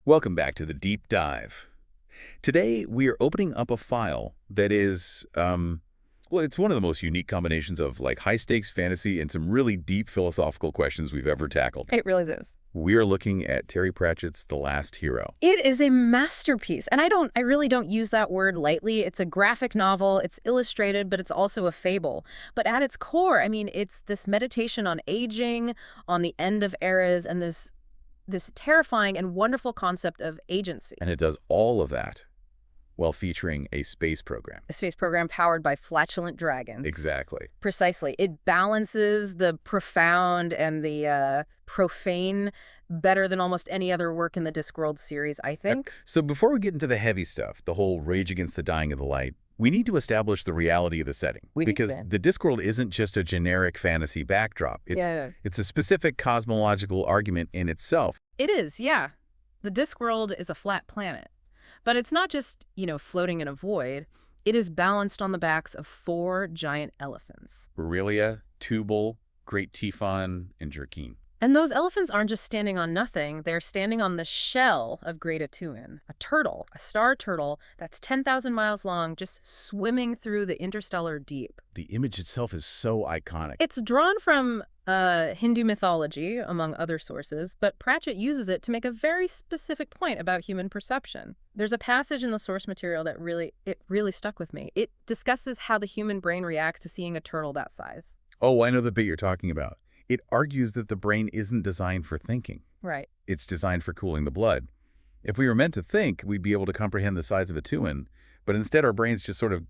Welcome back to the Deep Dive. Today, we are opening up a file that is, well, it's one of the most unique combinations of high-stakes fantasy and some really deep philosophical questions we've ever tackled. It really is. We are looking at Terry Pratchett's The Last Hero. It is a masterpiece, and I really don't use that word lightly. It's a graphic novel, it's illustrated, but it's also a fable. But at its core, I mean, it's this meditation on aging, on the end of eras, and this terrifying and wonderful concept of agency. And it does all of that while featuring a space program. A space program powered by flatulent dragons. Exactly. Precisely. It balances the profound and the profane better than almost any other work in the Discworld series, I think. So before we get into the heavy stuff, the whole Rage Against the Dying of the Light, we need to establish the reality of the setting. Because the Discworld isn't just a generic fantasy backdrop. It's a specific cosmological argument in itself. It is, yeah. The Discworld is a flat planet. But it's not just, floating in a void. It is balanced on the backs of 4 giant elephants. Aurelia, Tubal, Great Tifon, and Jerkine. And those elephants aren't just standing on nothing. They're standing on the shell of Great Atuin, a turtle, a star turtle that's 10,000 miles long, just swimming through the interstellar deep. The image itself is so iconic. It's drawn from Hindu mythology, among other sources, but Pratchett uses it to make a very specific point about human perception. There's a passage in the source material that really stuck with me. It discusses how the human brain reacts to seeing a turtle that size. Oh, I know the bit you're talking about. It argues that the brain isn't designed for thinking. Right. It's designed for cooling the blood. If we were meant to think, we'd be able to comprehend the size of a Atuin, but instead our brains just sort of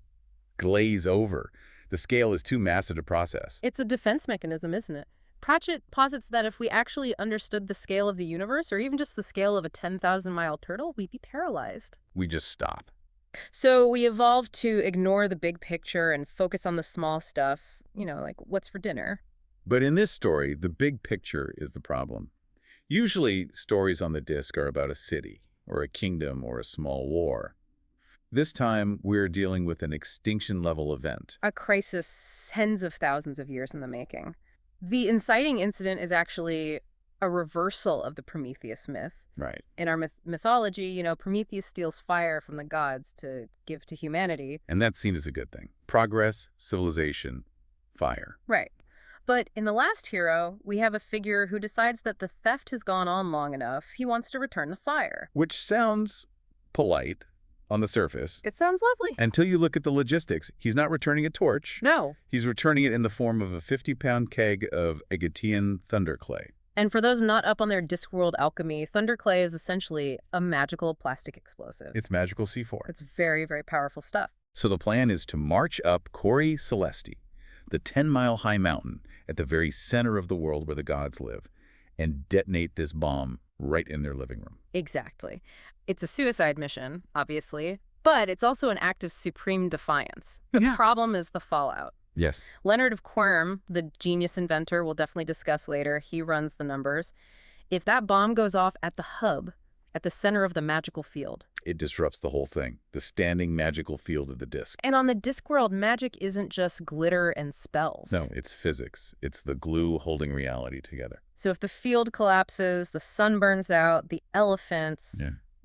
glaze over. The scale is too massive to process. It's a defense mechanism, isn't it? Pratchett posits that if we actually understood the scale of the universe, or even just the scale of a 10,000-mile turtle, we'd be paralyzed. We just stop. So we evolved to ignore the big picture and focus on the small stuff, like what's for dinner. But in this story, the big picture is the problem. Usually, stories on the disc are about a city, or a kingdom, or a small war. This time, we're dealing with an extinction-level event. A crisis tens of thousands of years in the making. The inciting incident is actually a reversal of the Prometheus myth. Right. In our mythology, Prometheus steals fire from the gods to give to humanity. And that's seen as a good thing. Progress, civilization, fire. Right. But in The Last Hero, we have a figure who decides that the theft has gone on long enough. He wants to return the fire. Which sounds polite on the surface. It sounds lovely. Until you look at the logistics. He's not returning a torch. No. He's returning it in the form of a 50-pound keg of Agatean thunderclay. And for those not up on their Discworld alchemy, thunderclay is essentially a magical plastic explosive. It's magical C4. It's very, very powerful stuff. So the plan is to march up Cori Celesti, the 10-mile high mountain at the very center of the world where the gods live, and detonate this bomb right in their living room. Exactly. It's a suicide mission, obviously, but it's also an act of supreme defiance. The problem is the fallout. Yes. Leonard of Quirm, the genius inventor, we'll definitely discuss later. He runs the numbers. If that bomb goes off at the hub, at the center of the magical field, it disrupts the whole thing, the standing magical field of the disc. And on the Discworld, magic isn't just glitter and spells. No, it's physics. It's the glue holding reality together. So if the field collapses, the sun burns out, the elephants,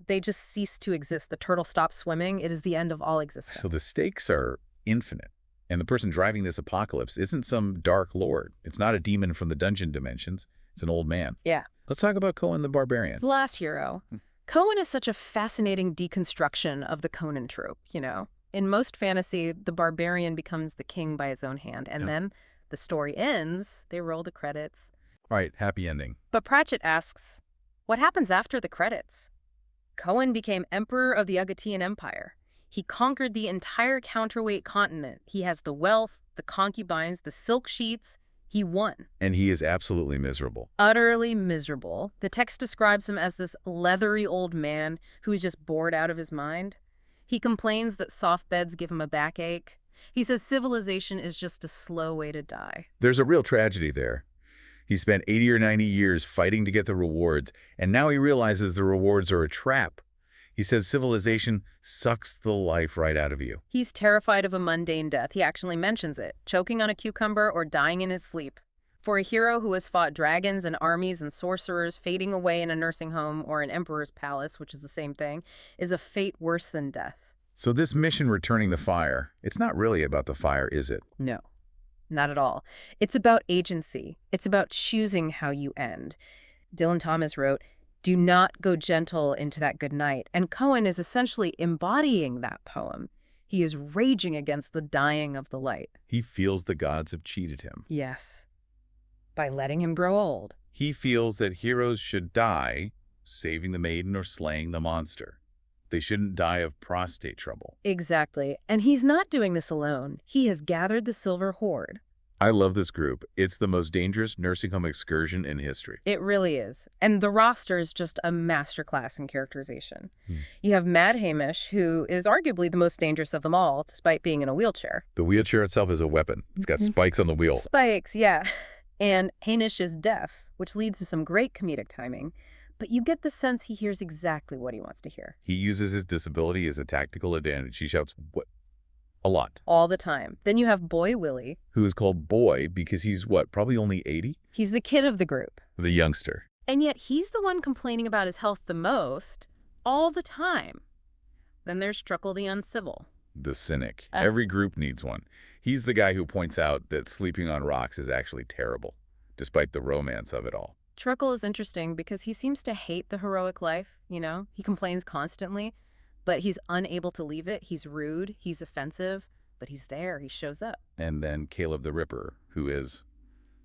they just cease to exist. The turtle stops swimming. It is the end of all existence. So the stakes are infinite. And the person driving this apocalypse isn't some dark lord. It's not a demon from the dungeon dimensions. It's an old man. Yeah. Let's talk about Cohen the Barbarian. The Last Hero. Cohen is such a fascinating deconstruction of the Conan trope, In most fantasy, the barbarian becomes the king by his own hand, and then the story ends, they roll the credits. All right, happy ending. But Pratchett asks, what happens after the credits? Cohen became emperor of the Agatean Empire. He conquered the entire counterweight continent. He has the wealth, the concubines, the silk sheets. He won. And he is absolutely miserable. Utterly miserable. The text describes him as this leathery old man who is just bored out of his mind. He complains that soft beds give him a backache. He says civilization is just a slow way to die. There's a real tragedy there. He spent 80 or 90 years fighting to get the rewards, and now he realizes the rewards are a trap. He says civilization sucks the life right out of you. He's terrified of a mundane death. He actually mentions it, choking on a cucumber or dying in his sleep. For a hero who has fought dragons and armies and sorcerers, fading away in a nursing home or an emperor's palace, which is the same thing, is a fate worse than death. So this mission returning the fire, it's not really about the fire, is it? No, not at all. It's about agency. It's about choosing how you end. Dylan Thomas wrote, "Do not go gentle into that good night." And Cohen is essentially embodying that poem. He is raging against the dying of the light. He feels the gods have cheated him. Yes. By letting him grow old. He feels that heroes should die saving the maiden or slaying the monster. They shouldn't die of prostate trouble. Exactly. And he's not doing this alone. He has gathered the Silver Horde. I love this group. It's the most dangerous nursing home excursion in history. It really is. And the roster is just a masterclass in characterization. You have Mad Hamish, who is arguably the most dangerous of them all, despite being in a wheelchair. The wheelchair itself is a weapon. It's got spikes on the wheel. Spikes, yeah. And Hamish is deaf, which leads to some great comedic timing. But you get the sense he hears exactly what he wants to hear. He uses his disability as a tactical advantage. He shouts, "What?" A lot. All the time. Then you have Boy Willie. Who is called Boy because he's, what, probably only 80? He's the kid of the group. The youngster. And yet he's the one complaining about his health the most, all the time. Then there's Truckle the Uncivil. The cynic. Every group needs one. He's the guy who points out that sleeping on rocks is actually terrible, despite the romance of it all. Truckle is interesting because he seems to hate the heroic life, you know? He complains constantly, but he's unable to leave it. He's rude, he's offensive, but he's there, he shows up. And then Caleb the Ripper, who has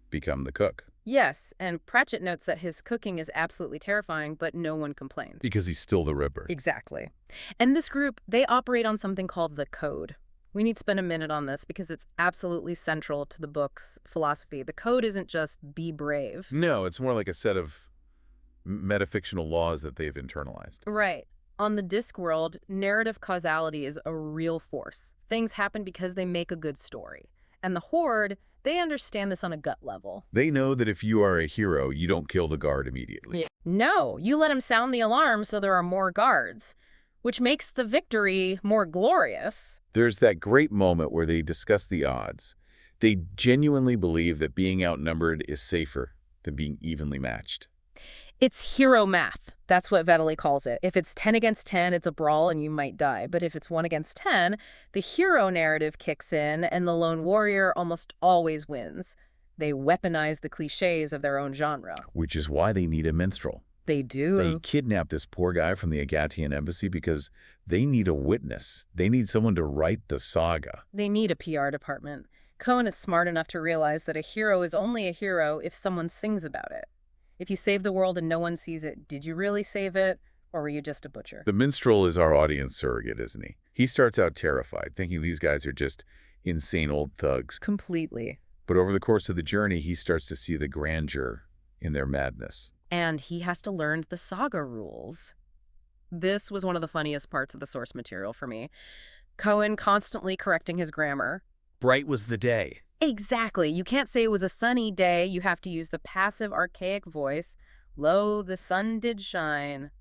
become the cook. Yes, and Pratchett notes that his cooking is absolutely terrifying, but no one complains. Because he's still the Ripper. Exactly. And this group, they operate on something called the Code. We need to spend a minute on this because it's absolutely central to the book's philosophy. The Code isn't just be brave. No, it's more like a set of metafictional laws that they've internalized. Right. On the Discworld, narrative causality is a real force. Things happen because they make a good story. And the Horde, they understand this on a gut level. They know that if you are a hero, you don't kill the guard immediately. No, you let him sound the alarm so there are more guards, which makes the victory more glorious. There's that great moment where they discuss the odds. They genuinely believe that being outnumbered is safer than being evenly matched. It's hero math. That's what Vetterli calls it. If it's 10 against 10, it's a brawl and you might die. But if it's 1 against 10, the hero narrative kicks in and the lone warrior almost always wins. They weaponize the cliches of their own genre. Which is why they need a minstrel. They do. They kidnap this poor guy from the Agatean Embassy because they need a witness. They need someone to write the saga. They need a PR department. Cohen is smart enough to realize that a hero is only a hero if someone sings about it. If you save the world and no one sees it, did you really save it, or were you just a butcher? The minstrel is our audience surrogate, isn't he? He starts out terrified, thinking these guys are just insane old thugs. Completely. But over the course of the journey, he starts to see the grandeur in their madness. And he has to learn the saga rules. This was one of the funniest parts of the source material for me. Cohen constantly correcting his grammar. Bright was the day. Exactly. You can't say it was a sunny day. You have to use the passive, archaic voice. Lo, the sun did shine.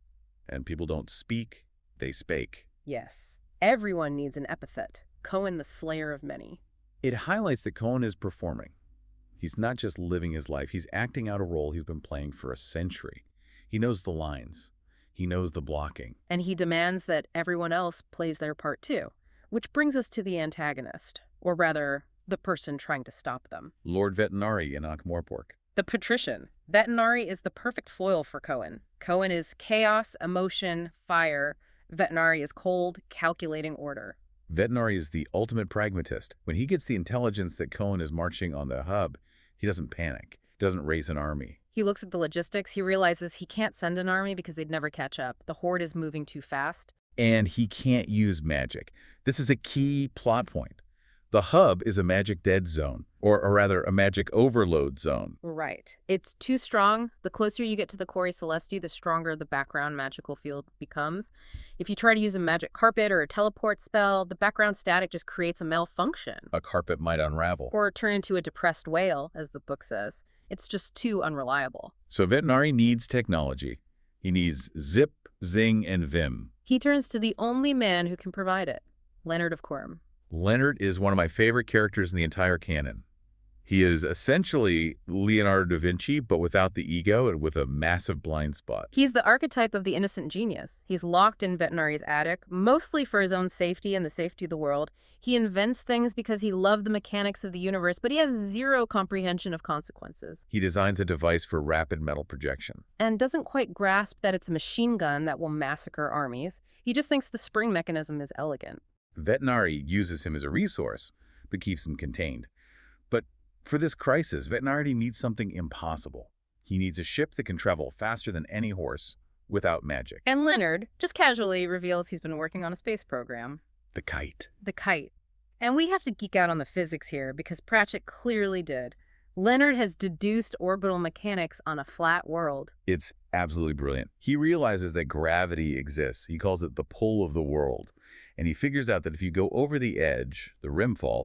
And people don't speak, they spake. Yes. Everyone needs an epithet. Cohen, the slayer of many. It highlights that Cohen is performing. He's not just living his life. He's acting out a role he's been playing for a century. He knows the lines. He knows the blocking. And he demands that everyone else plays their part too. Which brings us to the antagonist. Or rather, the person trying to stop them. Lord Vetinari in Ankh-Morpork. The patrician. Vetinari is the perfect foil for Cohen. Cohen is chaos, emotion, fire. Vetinari is cold, calculating order. Vetinari is the ultimate pragmatist. When he gets the intelligence that Cohen is marching on the hub, he doesn't panic, doesn't raise an army. He looks at the logistics. He realizes he can't send an army because they'd never catch up. The Horde is moving too fast. And he can't use magic. This is a key plot point. The hub is a magic dead zone, or rather a magic overload zone. Right. It's too strong. The closer you get to the Cori Celesti, the stronger the background magical field becomes. If you try to use a magic carpet or a teleport spell, the background static just creates a malfunction. A carpet might unravel. Or turn into a depressed whale, as the book says. It's just too unreliable. So Vetinari needs technology. He needs zip, zing, and vim. He turns to the only man who can provide it, Leonard of Quirm. Leonard is one of my favorite characters in the entire canon. He is essentially Leonardo da Vinci, but without the ego and with a massive blind spot. He's the archetype of the innocent genius. He's locked in Vetinari's attic, mostly for his own safety and the safety of the world. He invents things because he loved the mechanics of the universe, but he has zero comprehension of consequences. He designs a device for rapid metal projection. And doesn't quite grasp that it's a machine gun that will massacre armies. He just thinks the spring mechanism is elegant. Vetinari uses him as a resource, but keeps him contained. But for this crisis, Vetinari needs something impossible. He needs a ship that can travel faster than any horse without magic. And Leonard just casually reveals he's been working on a space program. The kite. The kite. And we have to geek out on the physics here because Pratchett clearly did. Leonard has deduced orbital mechanics on a flat world. It's absolutely brilliant. He realizes that gravity exists. He calls it the pull of the world. And he figures out that if you go over the edge, the rimfall,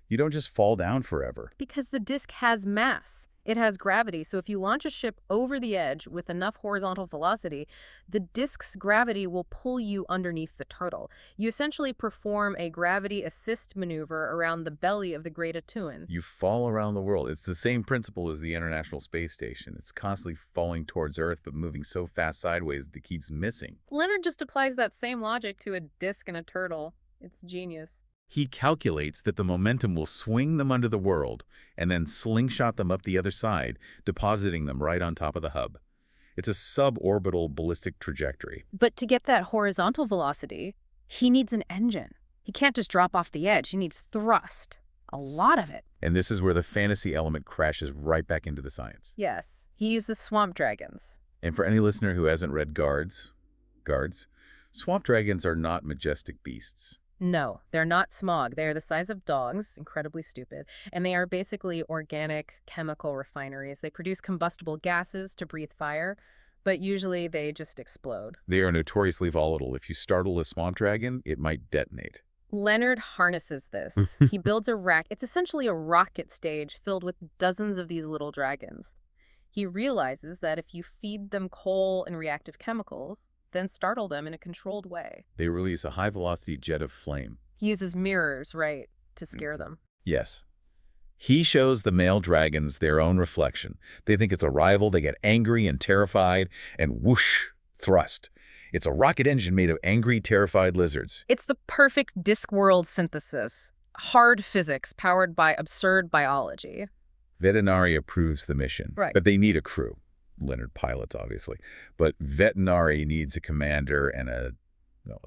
you don't just fall down forever. Because the disk has mass. It has gravity, so if you launch a ship over the edge with enough horizontal velocity, the disk's gravity will pull you underneath the turtle. You essentially perform a gravity assist maneuver around the belly of the Great Atuan. You fall around the world. It's the same principle as the International Space Station. It's constantly falling towards Earth, but moving so fast sideways that it keeps missing. Leonard just applies that same logic to a disk and a turtle. It's genius. He calculates that the momentum will swing them under the world and then slingshot them up the other side, depositing them right on top of the hub. It's a suborbital ballistic trajectory. But to get that horizontal velocity, he needs an engine. He can't just drop off the edge. He needs thrust. A lot of it. And this is where the fantasy element crashes right back into the science. Yes. He uses swamp dragons. And for any listener who hasn't read Guards, swamp dragons are not majestic beasts. No, they're not smog. They are the size of dogs, incredibly stupid, and they are basically organic chemical refineries. They produce combustible gases to breathe fire, but usually they just explode. They are notoriously volatile. If you startle a swamp dragon, it might detonate. Leonard harnesses this. He builds a rack. It's essentially a rocket stage filled with dozens of these little dragons. He realizes that if you feed them coal and reactive chemicals, then startle them in a controlled way. They release a high-velocity jet of flame. He uses mirrors, right, to scare them. Yes. He shows the male dragons their own reflection. They think it's a rival, they get angry and terrified, and whoosh, thrust. It's a rocket engine made of angry, terrified lizards. It's the perfect Discworld synthesis. Hard physics powered by absurd biology. Vetinari approves the mission, right. But they need a crew. Leonard pilots, obviously. But Vetinari needs a commander and a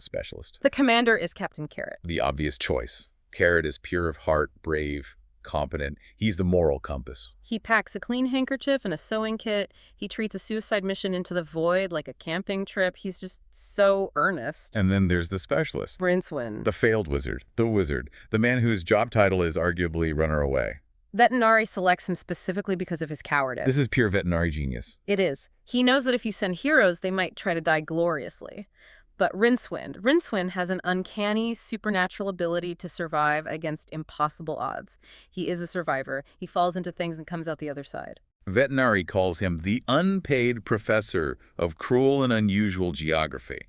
specialist. The commander is Captain Carrot. The obvious choice. Carrot is pure of heart, brave, competent. He's the moral compass. He packs a clean handkerchief and a sewing kit. He treats a suicide mission into the void like a camping trip. He's just so earnest. And then there's the specialist. Rincewind. The failed wizard. The wizard. The man whose job title is arguably runner away. Vetinari selects him specifically because of his cowardice. This is pure Vetinari genius. It is. He knows that if you send heroes, they might try to die gloriously. But Rincewind has an uncanny, supernatural ability to survive against impossible odds. He is a survivor. He falls into things and comes out the other side. Vetinari calls him the unpaid professor of cruel and unusual geography.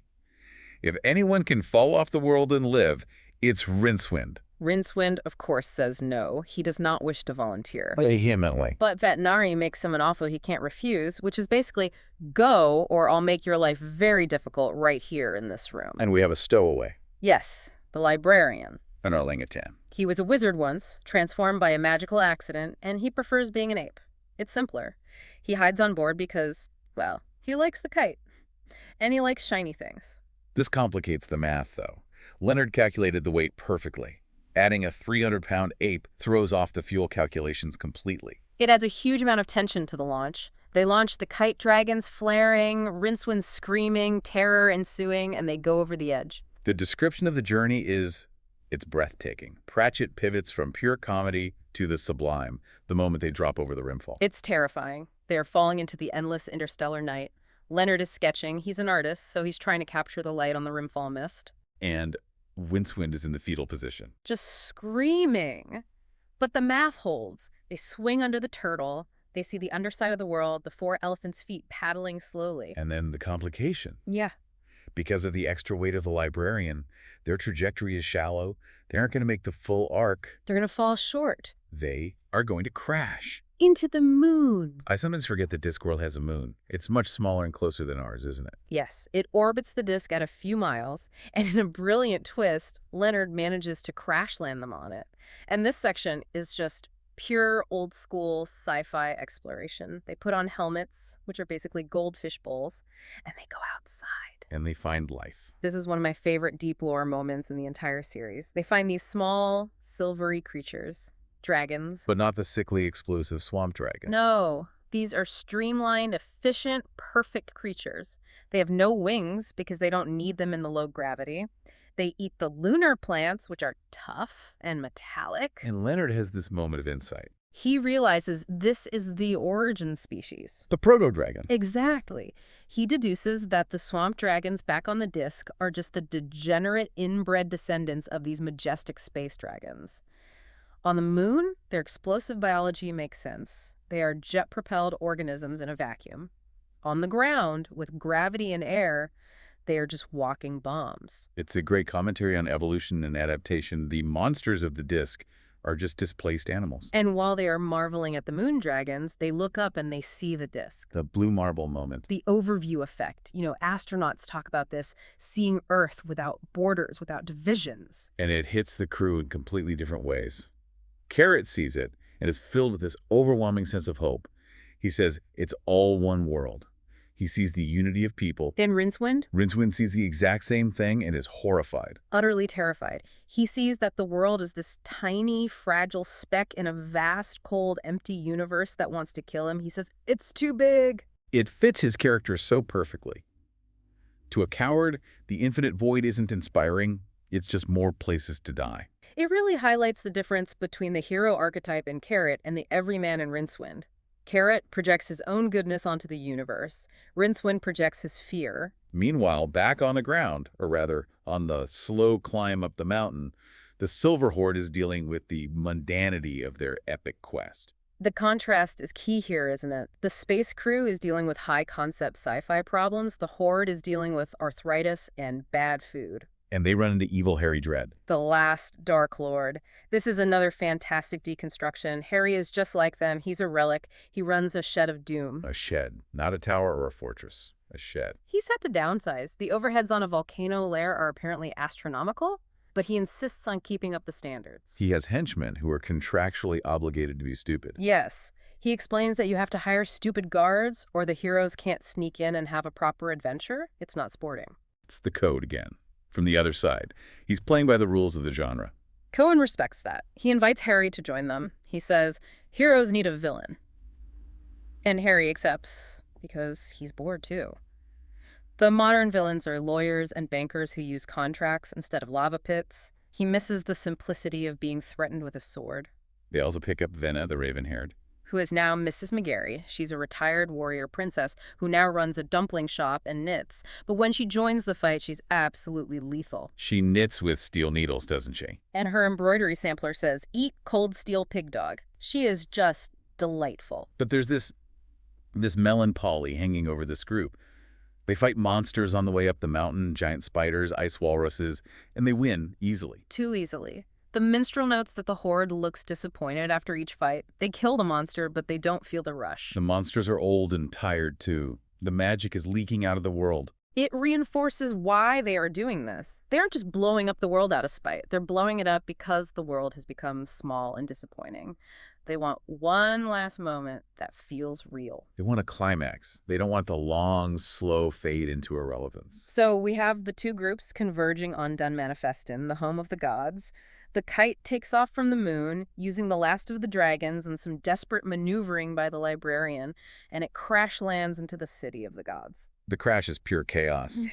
If anyone can fall off the world and live, it's Rincewind. Rincewind, of course, says no. He does not wish to volunteer. Vehemently. But Vetinari makes him an offer he can't refuse, which is basically, go or I'll make your life very difficult right here in this room. And we have a stowaway. Yes, the librarian. An orangutan. He was a wizard once, transformed by a magical accident, and he prefers being an ape. It's simpler. He hides on board because, well, he likes the kite. And he likes shiny things. This complicates the math, though. Leonard calculated the weight perfectly. Adding a 300-pound ape throws off the fuel calculations completely. It adds a huge amount of tension to the launch. They launch the kite dragons flaring, Rincewind screaming, terror ensuing, and they go over the edge. The description of the journey it's breathtaking. Pratchett pivots from pure comedy to the sublime the moment they drop over the rimfall. It's terrifying. They are falling into the endless interstellar night. Leonard is sketching. He's an artist, so he's trying to capture the light on the rimfall mist. And Rincewind is in the fetal position. Just screaming. But the math holds. They swing under the turtle. They see the underside of the world, the 4 elephants' feet paddling slowly. And then the complication. Yeah. Because of the extra weight of the librarian, their trajectory is shallow. They aren't going to make the full arc. They're going to fall short. They are going to crash. Into the moon. I sometimes forget that Discworld has a moon. It's much smaller and closer than ours, isn't it? Yes, it orbits the disk at a few miles, and in a brilliant twist, Leonard manages to crash land them on it. And this section is just pure old-school sci-fi exploration. They put on helmets, which are basically goldfish bowls, and they go outside. And they find life. This is one of my favorite deep lore moments in the entire series. They find these small, silvery creatures. Dragons. But not the sickly, explosive swamp dragon. No. These are streamlined, efficient, perfect creatures. They have no wings because they don't need them in the low gravity. They eat the lunar plants, which are tough and metallic. And Leonard has this moment of insight. He realizes this is the origin species. The proto-dragon. Exactly. He deduces that the swamp dragons back on the disk are just the degenerate inbred descendants of these majestic space dragons. On the moon, their explosive biology makes sense. They are jet-propelled organisms in a vacuum. On the ground, with gravity and air, they are just walking bombs. It's a great commentary on evolution and adaptation. The monsters of the disk are just displaced animals. And while they are marveling at the moon dragons, they look up and they see the disk. The blue marble moment. The overview effect. You know, astronauts talk about this, seeing Earth without borders, without divisions. And it hits the crew in completely different ways. Carrot sees it and is filled with this overwhelming sense of hope. He says, it's all one world. He sees the unity of people. Then Rincewind? Rincewind sees the exact same thing and is horrified. Utterly terrified. He sees that the world is this tiny, fragile speck in a vast, cold, empty universe that wants to kill him. He says, it's too big. It fits his character so perfectly. To a coward, the infinite void isn't inspiring. It's just more places to die. It really highlights the difference between the hero archetype in Carrot and the everyman in Rincewind. Carrot projects his own goodness onto the universe. Rincewind projects his fear. Meanwhile, back on the ground, or rather, on the slow climb up the mountain, the Silver Horde is dealing with the mundanity of their epic quest. The contrast is key here, isn't it? The space crew is dealing with high-concept sci-fi problems. The Horde is dealing with arthritis and bad food. And they run into evil Harry Dread. The last Dark Lord. This is another fantastic deconstruction. Harry is just like them. He's a relic. He runs a shed of doom. A shed. Not a tower or a fortress. A shed. He's had to downsize. The overheads on a volcano lair are apparently astronomical, but he insists on keeping up the standards. He has henchmen who are contractually obligated to be stupid. Yes. He explains that you have to hire stupid guards or the heroes can't sneak in and have a proper adventure. It's not sporting. It's the code again. From the other side. He's playing by the rules of the genre. Cohen respects that. He invites Harry to join them. He says, heroes need a villain. And Harry accepts, because he's bored too. The modern villains are lawyers and bankers who use contracts instead of lava pits. He misses the simplicity of being threatened with a sword. They also pick up Venna, the raven-haired, who is now Mrs. McGarry. She's a retired warrior princess who now runs a dumpling shop and knits. But when she joins the fight, she's absolutely lethal. She knits with steel needles, doesn't she? And her embroidery sampler says, eat cold steel pig dog. She is just delightful. But there's this melancholy hanging over this group. They fight monsters on the way up the mountain, giant spiders, ice walruses, and they win easily. Too easily. The minstrel notes that the Horde looks disappointed after each fight. They kill the monster, but they don't feel the rush. The monsters are old and tired, too. The magic is leaking out of the world. It reinforces why they are doing this. They aren't just blowing up the world out of spite. They're blowing it up because the world has become small and disappointing. They want one last moment that feels real. They want a climax. They don't want the long, slow fade into irrelevance. So we have the two groups converging on Dun Manifestin, the home of the gods. The kite takes off from the moon, using the last of the dragons and some desperate maneuvering by the librarian, and it crash lands into the city of the gods. The crash is pure chaos.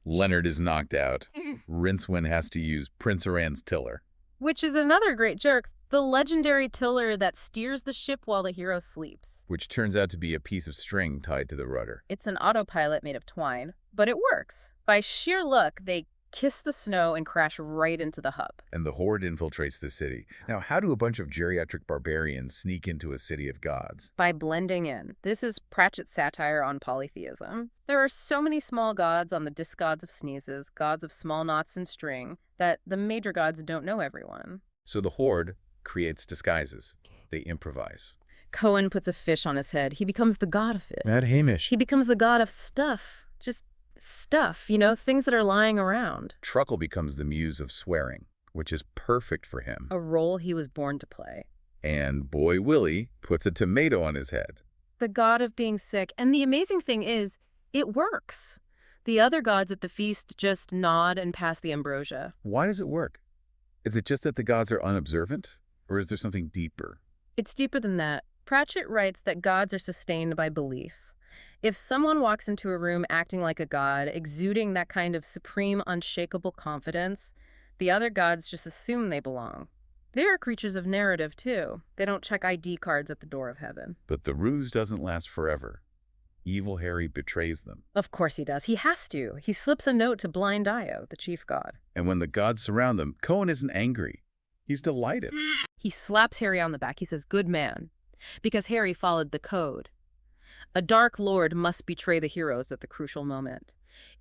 Leonard is knocked out. Rincewind has to use Prince Aran's tiller. Which is another great jerk. The legendary tiller that steers the ship while the hero sleeps. Which turns out to be a piece of string tied to the rudder. It's an autopilot made of twine, but it works. By sheer luck, they kiss the snow and crash right into the hub. And the Horde infiltrates the city. Now, how do a bunch of geriatric barbarians sneak into a city of gods? By blending in. This is Pratchett's satire on polytheism. There are so many small gods on the disc gods of sneezes, gods of small knots and string, that the major gods don't know everyone. So the Horde creates disguises. They improvise. Cohen puts a fish on his head. He becomes the god of it. Mad Hamish. He becomes the god of stuff. Just stuff, things that are lying around. Truckle becomes the muse of swearing, which is perfect for him. A role he was born to play. And Boy Willie puts a tomato on his head. The god of being sick. And the amazing thing is, it works. The other gods at the feast just nod and pass the ambrosia. Why does it work? Is it just that the gods are unobservant? Or is there something deeper? It's deeper than that. Pratchett writes that gods are sustained by belief. If someone walks into a room acting like a god, exuding that kind of supreme, unshakable confidence, the other gods just assume they belong. They are creatures of narrative, too. They don't check ID cards at the door of heaven. But the ruse doesn't last forever. Evil Harry betrays them. Of course he does. He has to. He slips a note to Blind Io, the chief god. And when the gods surround them, Cohen isn't angry. He's delighted. He slaps Harry on the back. He says, "Good man," because Harry followed the code. A dark lord must betray the heroes at the crucial moment.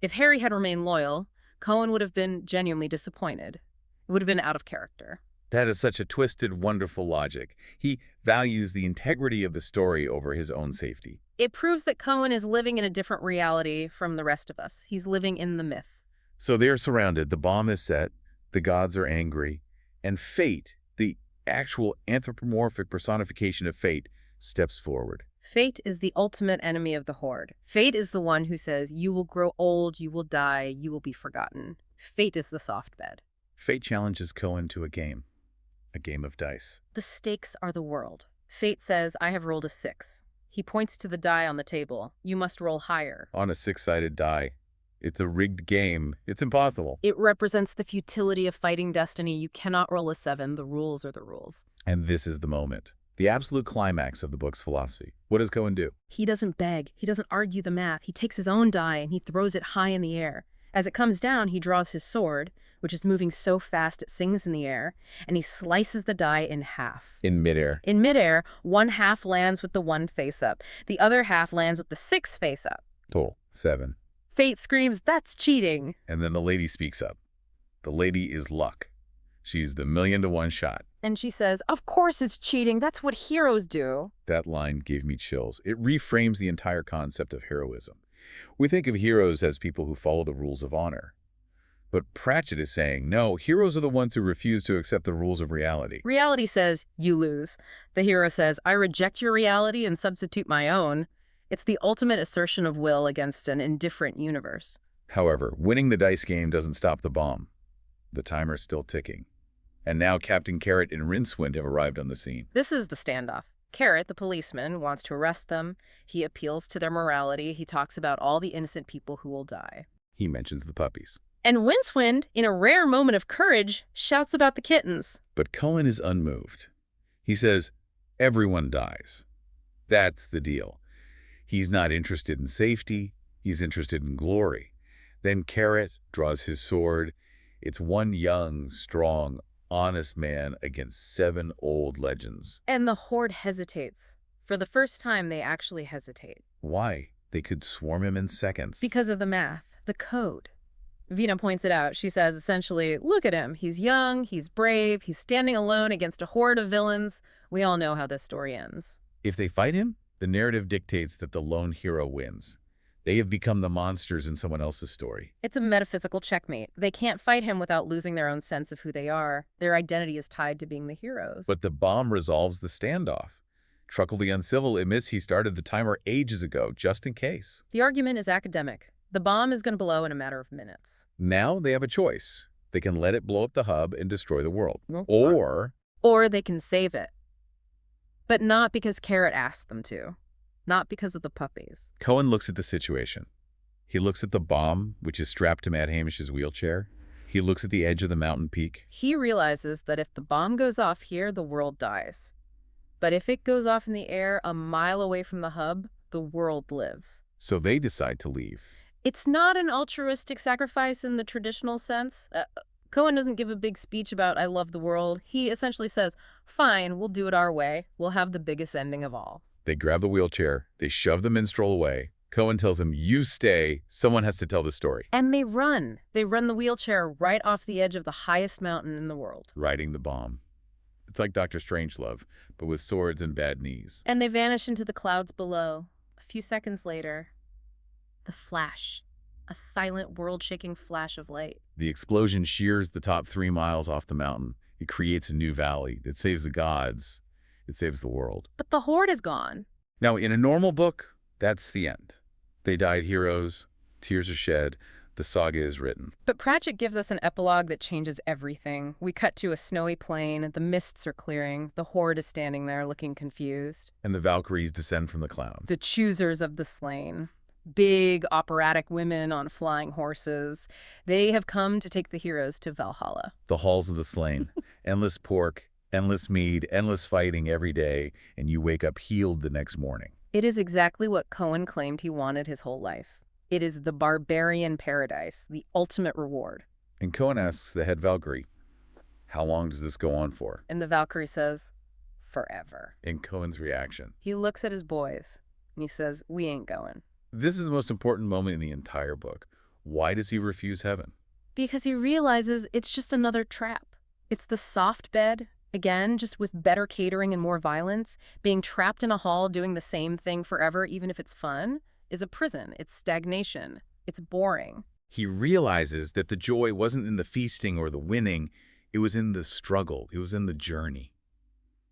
If Harry had remained loyal, Cohen would have been genuinely disappointed. It would have been out of character. That is such a twisted, wonderful logic. He values the integrity of the story over his own safety. It proves that Cohen is living in a different reality from the rest of us. He's living in the myth. So they're surrounded, the bomb is set, the gods are angry, and fate, the actual anthropomorphic personification of fate, steps forward. Fate is the ultimate enemy of the Horde. Fate is the one who says, you will grow old, you will die, you will be forgotten. Fate is the soft bed. Fate challenges Cohen to a game of dice. The stakes are the world. Fate says, I have rolled a 6. He points to the die on the table. You must roll higher. On a 6-sided die. It's a rigged game. It's impossible. It represents the futility of fighting destiny. You cannot roll a 7. The rules are the rules. And this is the moment. The absolute climax of the book's philosophy. What does Cohen do? He doesn't beg. He doesn't argue the math. He takes his own die and he throws it high in the air. As it comes down, he draws his sword, which is moving so fast it sings in the air, and he slices the die in half. In midair. In midair, one half lands with the 1 face up. The other half lands with the 6 face up. Total 7. Fate screams, that's cheating. And then the lady speaks up. The lady is Luck. She's the 1,000,000-to-1 shot. And she says, of course it's cheating. That's what heroes do. That line gave me chills. It reframes the entire concept of heroism. We think of heroes as people who follow the rules of honor. But Pratchett is saying, no, heroes are the ones who refuse to accept the rules of reality. Reality says, you lose. The hero says, I reject your reality and substitute my own. It's the ultimate assertion of will against an indifferent universe. However, winning the dice game doesn't stop the bomb. The timer's still ticking. And now Captain Carrot and Rincewind have arrived on the scene. This is the standoff. Carrot, the policeman, wants to arrest them. He appeals to their morality. He talks about all the innocent people who will die. He mentions the puppies. And Rincewind, in a rare moment of courage, shouts about the kittens. But Cohen is unmoved. He says, everyone dies. That's the deal. He's not interested in safety. He's interested in glory. Then Carrot draws his sword. It's one young, strong, honest man against 7 old legends. And the Horde hesitates. For the first time, they actually hesitate. Why? They could swarm him in seconds. Because of the math, the code. Vina points it out. She says, essentially, look at him. He's young, he's brave, he's standing alone against a horde of villains. We all know how this story ends. If they fight him, the narrative dictates that the lone hero wins. They have become the monsters in someone else's story. It's a metaphysical checkmate. They can't fight him without losing their own sense of who they are. Their identity is tied to being the heroes. But the bomb resolves the standoff. Truckle the Uncivil admits he started the timer ages ago, just in case. The argument is academic. The bomb is going to blow in a matter of minutes. Now they have a choice. They can let it blow up the hub and destroy the world. Or they can save it. But not because Carrot asked them to. Not because of the puppies. Cohen looks at the situation. He looks at the bomb, which is strapped to Mad Hamish's wheelchair. He looks at the edge of the mountain peak. He realizes that if the bomb goes off here, the world dies. But if it goes off in the air a mile away from the hub, the world lives. So they decide to leave. It's not an altruistic sacrifice in the traditional sense. Cohen doesn't give a big speech about I love the world. He essentially says, fine, we'll do it our way. We'll have the biggest ending of all. They grab the wheelchair. They shove the minstrel away. Cohen tells them, you stay. Someone has to tell the story. And they run. They run the wheelchair right off the edge of the highest mountain in the world. Riding the bomb. It's like Dr. Strangelove, but with swords and bad knees. And they vanish into the clouds below. A few seconds later, the flash. A silent, world-shaking flash of light. The explosion shears the top 3 miles off the mountain. It creates a new valley. It saves the gods. It saves the world. But the Horde is gone. Now, in a normal book, that's the end. They died heroes. Tears are shed. The saga is written. But Pratchett gives us an epilogue that changes everything. We cut to a snowy plain. The mists are clearing. The Horde is standing there looking confused. And the Valkyries descend from the cloud. The choosers of the slain. Big, operatic women on flying horses. They have come to take the heroes to Valhalla. The halls of the slain. Endless pork, endless mead, endless fighting every day, and you wake up healed the next morning. It is exactly what Cohen claimed he wanted his whole life. It is the barbarian paradise, the ultimate reward. And Cohen asks the head Valkyrie, how long does this go on for? And the Valkyrie says, forever. In Cohen's reaction. He looks at his boys, and he says, we ain't going. This is the most important moment in the entire book. Why does he refuse heaven? Because he realizes it's just another trap. It's the soft bed, again, just with better catering and more violence. Being trapped in a hall doing the same thing forever, even if it's fun, is a prison. It's stagnation. It's boring. He realizes that the joy wasn't in the feasting or the winning. It was in the struggle. It was in the journey.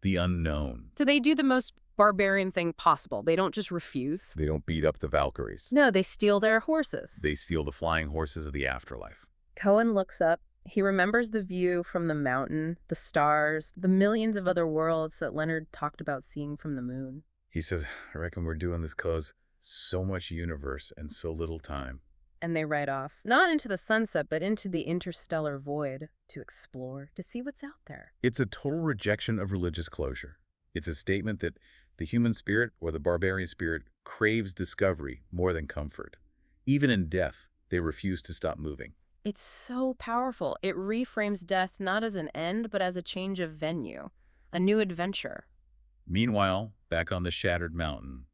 The unknown. So they do the most barbarian thing possible. They don't just refuse. They don't beat up the Valkyries. No, they steal their horses. They steal the flying horses of the afterlife. Cohen looks up. He remembers the view from the mountain, the stars, the millions of other worlds that Leonard talked about seeing from the moon. He says, I reckon we're doing this 'cause so much universe and so little time. And they ride off, not into the sunset, but into the interstellar void to explore, to see what's out there. It's a total rejection of religious closure. It's a statement that the human spirit or the barbarian spirit craves discovery more than comfort. Even in death, they refuse to stop moving. It's so powerful. It reframes death not as an end, but as a change of venue, a new adventure. Meanwhile, back on the shattered mountain,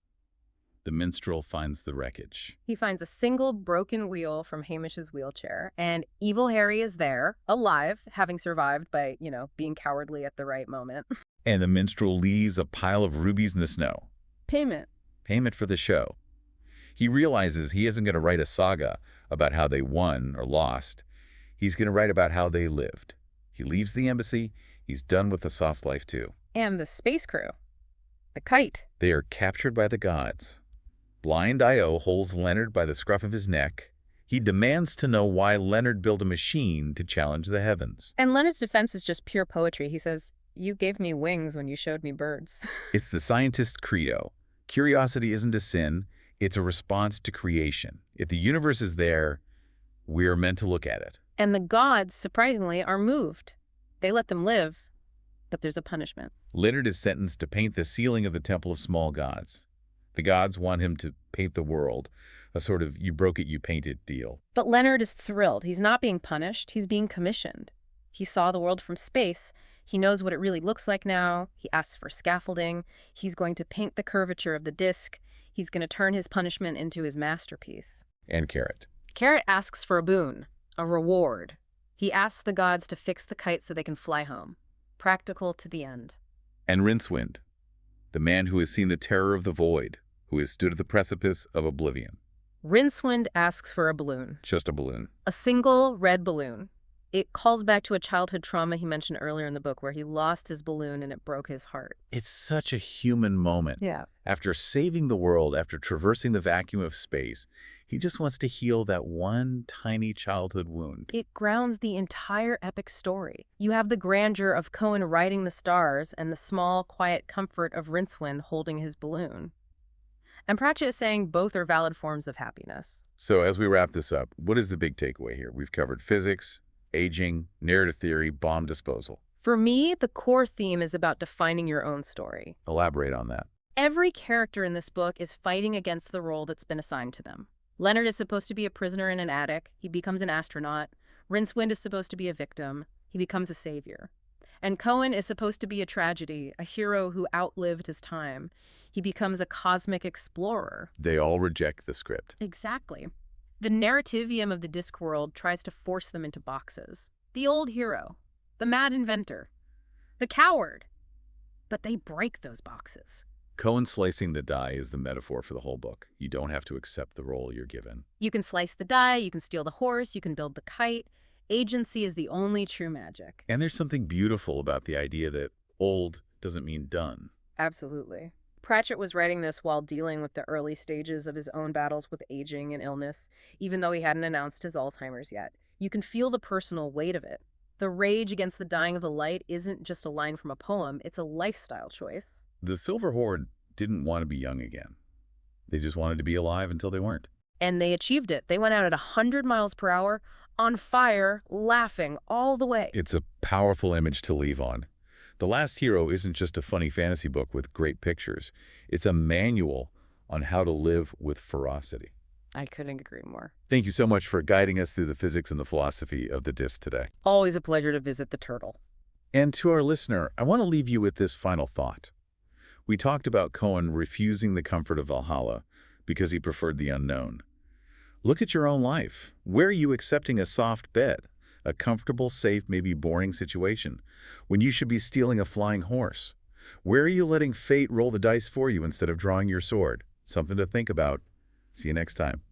the minstrel finds the wreckage. He finds a single broken wheel from Hamish's wheelchair, and Evil Harry is there, alive, having survived by, being cowardly at the right moment. And the minstrel leaves a pile of rubies in the snow. Payment. Payment for the show. He realizes he isn't going to write a saga about how they won or lost. He's going to write about how they lived. He leaves the embassy. He's done with the soft life too. And the space crew. The kite. They are captured by the gods. Blind Io holds Leonard by the scruff of his neck. He demands to know why Leonard built a machine to challenge the heavens. And Leonard's defense is just pure poetry. He says, you gave me wings when you showed me birds. It's the scientist's credo. Curiosity isn't a sin. It's a response to creation. If the universe is there, we're meant to look at it. And the gods, surprisingly, are moved. They let them live, but there's a punishment. Leonard is sentenced to paint the ceiling of the Temple of Small Gods. The gods want him to paint the world, a sort of you broke it, you paint it deal. But Leonard is thrilled. He's not being punished. He's being commissioned. He saw the world from space. He knows what it really looks like now. He asks for scaffolding. He's going to paint the curvature of the disc. He's going to turn his punishment into his masterpiece. And Carrot. Carrot asks for a boon, a reward. He asks the gods to fix the kite so they can fly home. Practical to the end. And Rincewind, the man who has seen the terror of the void, who has stood at the precipice of oblivion. Rincewind asks for a balloon. Just a balloon. A single red balloon. It calls back to a childhood trauma he mentioned earlier in the book where he lost his balloon and it broke his heart. It's such a human moment. Yeah. After saving the world, after traversing the vacuum of space, he just wants to heal that one tiny childhood wound. It grounds the entire epic story. You have the grandeur of Cohen riding the stars and the small, quiet comfort of Rincewind holding his balloon. And Pratchett is saying both are valid forms of happiness. So as we wrap this up, what is the big takeaway here? We've covered physics, aging, narrative theory, bomb disposal. For me, the core theme is about defining your own story. Elaborate on that. Every character in this book is fighting against the role that's been assigned to them. Leonard is supposed to be a prisoner in an attic. He becomes an astronaut. Rincewind is supposed to be a victim. He becomes a savior. And Cohen is supposed to be a tragedy, a hero who outlived his time. He becomes a cosmic explorer. They all reject the script. Exactly. The narrativium of the Discworld tries to force them into boxes. The old hero, the mad inventor, the coward. But they break those boxes. Cohen slicing the die is the metaphor for the whole book. You don't have to accept the role you're given. You can slice the die, you can steal the horse, you can build the kite. Agency is the only true magic. And there's something beautiful about the idea that old doesn't mean done. Absolutely. Pratchett was writing this while dealing with the early stages of his own battles with aging and illness, even though he hadn't announced his Alzheimer's yet. You can feel the personal weight of it. The rage against the dying of the light isn't just a line from a poem, it's a lifestyle choice. The Silver Horde didn't want to be young again. They just wanted to be alive until they weren't. And they achieved it. They went out at 100 miles per hour, on fire, laughing all the way. It's a powerful image to leave on. The Last Hero isn't just a funny fantasy book with great pictures. It's a manual on how to live with ferocity. I couldn't agree more. Thank you so much for guiding us through the physics and the philosophy of the disc today. Always a pleasure to visit the turtle. And to our listener, I want to leave you with this final thought. We talked about Cohen refusing the comfort of Valhalla because he preferred the unknown. Look at your own life. Where are you accepting a soft bed, a comfortable, safe, maybe boring situation, when you should be stealing a flying horse? Where are you letting fate roll the dice for you instead of drawing your sword? Something to think about. See you next time.